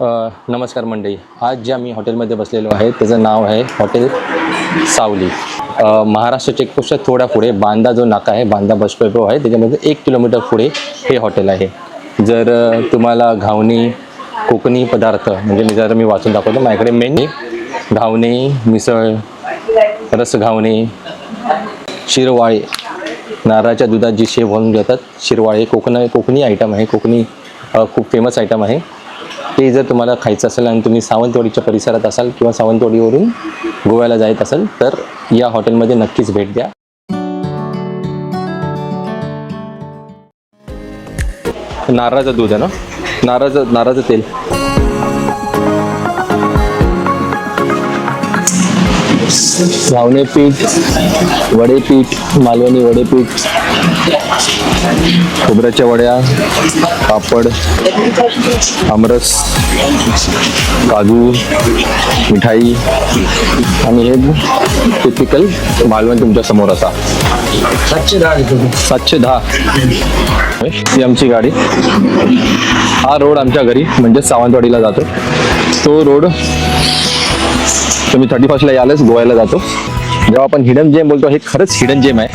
नमस्कार मंडळी. आज ज्या मी हॉटेलमध्ये बसलेलो आहे त्याचं नाव आहे हॉटेल सावली. महाराष्ट्र चेकपोस्टच्या थोड्या पुढे बांदा जो नाका आहे, बांदा बस स्टॉप आहे, त्याच्यामध्ये 1 किलोमीटर पुढे हे हॉटेल आहे. जर तुम्हाला घावणी कोकणी पदार्थ म्हणजे मी वाचून दाखवतो, माझ्याकडे मेन घावणी, मिसळ, रसघावणी, शिरवाळे, नारळाच्या दुधात जी शेव बनवून घेतात, शिरवाळे कोकणी आयटम आहे, कोकणी खूप फेमस आयटम आहे. ते जर तुम्हाला खायचं असेल आणि तुम्ही सावंतवाडीच्या परिसरात असाल किंवा सावंतवाडीवरून गोव्याला जायत असाल तर या हॉटेलमध्ये नक्कीच भेट द्या. नारळाचं दूध आहे ना, नारळाचं तेल, घावणे पीठ, वडेपीठ, मालवणी वडेपीठ, खोबऱ्याच्या वड्या, पापड, आमरस, काजू, मिठाई आणि हे टिपिकल मालवण तुमच्या समोर असा. 710 ही आमची गाडी. हा रोड आमच्या घरी म्हणजे सावंतवाडीला जातो. तो रोड तुम्ही 31ला यालच गोव्याला जातो. जेव्हा आपण हिडन जेम बोलतो, हे खरंच हिडन जेम आहे.